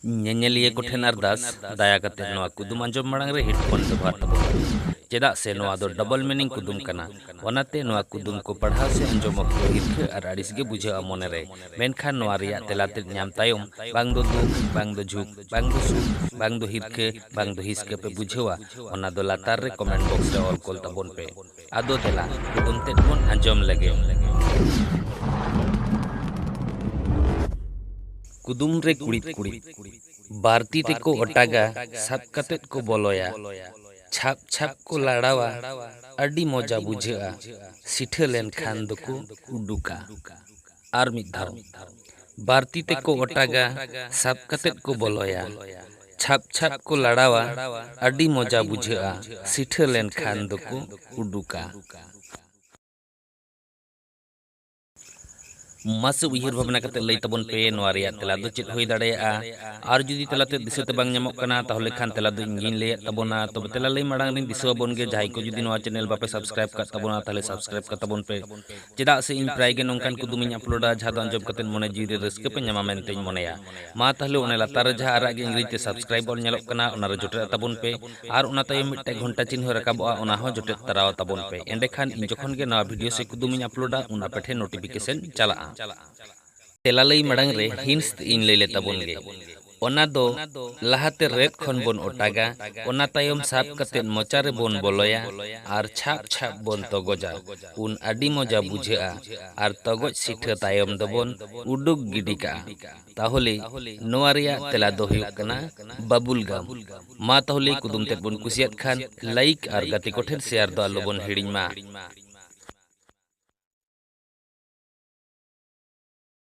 ᱧᱮᱧᱮᱞᱤᱭᱟᱹ ᱠᱚᱴᱷᱮᱱ ᱟᱨᱫᱟᱥ ᱫᱟᱭᱟ ᱠᱟᱛᱮ ᱱᱚᱣᱟ ᱠᱩᱫᱩᱢ ᱟᱸᱡᱚᱢ ᱢᱟᱲᱟᱝ ᱨᱮ ᱦᱮᱰᱯᱷᱳᱱ ᱵᱮᱵᱚᱦᱟᱨ ᱛᱟᱵᱚᱱ ᱪᱮᱫᱟᱜ ᱥᱮ ᱱᱚᱣᱟ ᱫᱚ ᱰᱚᱵᱚᱞ ᱢᱤᱱᱤᱝ ᱠᱩᱫᱩᱢ ᱠᱟᱱᱟ ᱚᱱᱟᱛᱮ ᱱᱚᱣᱟ ᱠᱩᱫᱩᱢ ᱠᱚ ᱯᱟᱲᱦᱟᱣ ᱥᱮ ᱟᱸᱡᱚᱢ ᱚᱠᱛᱚ ᱦᱤᱨᱠᱷᱟᱹ ᱟᱨ ᱟᱹᱲᱤᱥ ᱜᱮ ᱵᱩᱡᱷᱟᱹᱜᱼᱟ ᱢᱚᱱᱮᱨᱮ ᱢᱮᱱᱠᱷᱟन ᱱᱚᱣᱟ ᱨᱮᱭᱟᱜ ᱛᱮᱞᱟᱛᱮ ᱧᱟᱢ ᱛᱟᱭᱚᱢ ᱵᱟᱝ ᱫᱚ ᱫᱩᱠ ᱵᱟᱝ ᱫᱚ ᱡᱷᱩᱠ ᱵᱟᱝ ᱫᱚ ᱥᱩᱠ ᱵᱟᱝ ᱫᱚ ᱦᱤᱨᱠᱷᱟᱹ ᱵᱟᱝ ᱫᱚ ᱦᱤᱥᱠᱟᱹ ᱯᱮ ᱵᱩᱡᱷᱟᱹᱣᱟ ᱚᱱᱟ ᱫᱚ ᱞᱟᱛᱟᱨ ᱨᱮ ᱠᱚᱢᱮᱱᱴ ᱵᱚᱠᱥ ᱨᱮ ᱚᱞ ᱠᱚᱞ ᱛᱟᱵᱚᱱ ᱯᱮ ᱟᱫᱚ ᱫᱮᱞᱟ ᱠᱩᱫᱩᱢ ᱛᱮᱫ ᱵᱚᱱ ᱟᱸᱡᱚᱢ ᱞᱮᱜᱮ ᱠᱩᱫᱩᱢ ᱨᱮ ᱠᱩᱲᱤᱫ ᱠᱩᱲᱤᱫ ᱵᱟᱨᱛᱤ ᱛᱮᱠᱚ ᱚᱴᱟᱜᱟ ᱥᱟᱵ ᱠᱟᱛᱮᱫ ᱠᱚ ᱵᱚᱞᱚᱭᱟ ᱪᱷᱟᱯ ᱪᱷᱟᱯ ᱠᱚ ᱞᱟᱲᱟᱣᱟ ᱟᱹᱰᱤ ᱢᱚᱡᱟ ᱵᱩᱡᱷᱟᱹᱜᱼᱟ ᱥᱤᱴᱷᱟᱹ ᱞᱮᱱᱠᱷᱟन ᱫᱚᱠᱚ ᱩᱰᱩᱠᱟ ᱟᱨ ᱢᱤᱫ ᱫᱷᱟᱣ ᱵᱟᱨᱛᱤ ᱛᱮᱠᱚ ᱚᱴᱟᱜᱟ ᱥᱟᱵ ᱠᱟᱛᱮᱫ ᱠᱚ ᱵᱚᱞᱚᱭᱟ ᱪᱷᱟᱯ ᱪᱷᱟᱯ ᱠᱚ ᱞᱟᱲᱟᱣᱟ ᱟᱹᱰᱤ ᱢᱚᱡᱟ ᱵᱩᱡᱷᱟᱹᱜᱼᱟ ᱥᱤᱴᱷᱟᱹ ᱞᱮᱱᱠᱷᱟन ᱫᱚᱠᱚ ᱩᱰᱩᱠᱟ ᱢᱟᱥᱮ ᱩᱭᱦᱟᱹᱨ ᱵᱷᱟᱵᱽᱱᱟ ᱠᱟᱛᱮ ᱞᱟᱹᱭ ᱛᱟᱵᱚᱱ ᱯᱮ ᱱᱚᱣᱟ ᱨᱮᱭᱟᱜ ᱛᱮᱞᱟ ᱫᱚ ᱪᱮᱫ ᱦᱩᱭ ᱫᱟᱲᱮᱭᱟᱜᱼᱟ ᱟᱨ ᱡᱩᱫᱤ ᱛᱮᱞᱟᱛᱮ ᱫᱤᱥᱟᱹᱛᱮ ᱵᱟᱝ ᱧᱟᱢᱚᱜ ᱠᱟᱱᱟ ᱛᱟᱦᱚᱞᱮ ᱠᱷᱟᱱ ᱛᱮᱞᱟ ᱫᱚ ᱤᱧ ᱜᱤᱧ ᱞᱟᱹᱭᱮᱫ ᱛᱟᱵᱚᱱᱟ ᱛᱚᱵᱮ ᱛᱮᱞᱟ ᱞᱟᱹᱭ ᱢᱟᱲᱟᱝ ᱨᱤᱧ ᱫᱤᱥᱟᱹ ᱟᱵᱚᱱ ᱜᱮ ᱡᱟᱦᱟᱸᱭ ᱠᱚ ᱡᱩᱫᱤ ᱱᱚᱣᱟ ᱪᱮᱱᱮᱞ ᱵᱟᱯᱮ ᱥᱟᱵᱥᱠᱨᱟᱭᱤᱵ ᱠᱟᱜ ᱛᱟᱵᱚᱱᱟ ᱛᱟᱦᱚᱞᱮ ᱥᱟᱵᱥᱠᱨᱟᱭᱤᱵ ᱠᱟᱜ ᱛᱟᱵᱚᱱ ᱯᱮ ᱪᱮᱫᱟᱜ ᱥᱮ ᱤᱧ ᱯᱨᱟᱭ ᱜᱮ ᱱᱚᱝᱠᱟᱱ ᱠᱩᱫᱩᱢᱤᱧ ᱟᱯᱞᱳᱰᱟ ᱡᱟᱦᱟᱸ ᱫᱚ ᱟᱸᱡᱚᱢ ᱠᱟᱛᱮ ᱢᱚᱱᱮ ᱡᱤᱣᱤ ᱨᱮ ᱨᱟᱹᱥᱠᱟᱹ ᱯᱮ ᱧᱟᱢᱟ ᱢᱮᱱᱛᱮᱧ ᱢᱚᱱᱮᱭᱟ ᱢᱟ ᱛᱟᱦᱚᱞᱮ ᱚᱱᱟ ᱞᱟᱛᱟᱨ ᱨᱮ ᱡᱟᱦᱟᱸ ᱟᱨᱟᱜ ᱜᱮ ᱤᱝᱨᱮᱡᱤ ᱛᱮ ᱥᱟᱵᱥᱠᱨᱟᱭᱤᱵ ᱚᱞ ᱧᱮᱞᱚᱜ ᱠᱟᱱᱟ ᱚᱱᱟ ᱨᱮ ᱡᱚᱴᱮᱫ ᱛᱟᱵᱚᱱ ᱯᱮ ᱟᱨ ᱚᱱᱟ ᱛᱟᱭᱚᱢ ᱢᱤᱫᱴᱮᱱ ᱜᱷᱚᱱᱴᱟ ᱪᱤᱱᱦᱟᱹ ᱨᱟᱠᱟᱵᱚᱜᱼᱟ ᱚᱱᱟ ᱦᱚᱸ ᱡᱚᱴᱮᱫ ᱛᱟᱨᱟᱣ ᱛᱟᱵᱚᱱ ᱯᱮ ᱮᱸᱰᱮᱠᱷᱟᱱ ᱤᱧ ᱡᱚᱠᱷᱚᱱ ᱜᱮ ᱱᱚᱣᱟ ᱵᱷᱤᱰᱤᱭᱳ ᱥᱮ ᱠᱩᱫᱩᱢᱤᱧ ᱟᱯᱞᱳᱰᱟ ᱩᱱ ᱟᱯᱮ ᱴᱷᱮᱱ ᱱᱳᱴᱤᱯᱷᱤᱠᱮᱥᱚᱱ ᱪᱟᱞᱟᱜᱼᱟ ᱛᱮᱞᱟ ᱞᱟᱹᱭ ᱢᱟᱲᱟᱝ ᱨᱮ ᱦᱤᱸᱥ ᱤᱧ ᱞᱟᱹᱭ ᱞᱮ ᱛᱟᱵᱚᱱ ᱜᱮ ᱚᱱᱟ ᱫᱚ ᱞᱟᱦᱟᱛᱮ ᱨᱮᱫ ᱠᱷᱚᱱ ᱵᱚᱱ ᱚᱴᱟᱜᱟ ᱚᱱᱟ ᱛᱟᱭᱚᱢ ᱥᱟᱵ ᱠᱟᱛᱮᱫ ᱢᱚᱪᱟ ᱨᱮᱵᱚᱱ ᱵᱚᱞᱚᱭᱟ ᱟᱨ ᱪᱷᱟᱯ ᱪᱷᱟᱯ ᱵᱚᱱ ᱛᱚᱜᱚᱡᱟ ᱩᱱ ᱟᱹᱰᱤ ᱢᱚᱡᱟ ᱵᱩᱡᱷᱟᱹᱜᱼᱟ ᱟᱨ ᱛᱚᱜᱚᱡ ᱥᱤᱴᱷᱟᱹ ᱛᱟᱭᱚᱢ ᱫᱚᱵᱚᱱ ᱩᱰᱩᱠ ᱜᱤᱰᱤ ᱠᱟᱜᱼᱟ ᱛᱟᱦᱚᱞᱮ ᱱᱚᱣᱟ ᱨᱮᱭᱟᱜ ᱛᱮᱞᱟ ᱫᱚ ᱦᱩᱭᱩᱜ ᱠᱟᱱᱟ ᱵᱟᱵᱩᱞ ᱜᱟᱢ ᱢᱟ ᱛᱟᱦᱚᱞᱮ ᱠᱩᱫᱩᱢ ᱛᱮᱫ ᱵᱚᱱ ᱠᱩᱥᱤᱭᱟᱫ ᱠᱷᱟᱱ ᱞᱟᱭᱤᱠ ᱟᱨ ᱜᱟᱛᱮ ᱠᱚᱴᱷᱮᱱ ᱥᱮᱭᱟᱨ ᱫᱚ ᱟᱞᱚᱵᱚᱱ ᱦᱤᱲᱤᱧ ᱢᱟ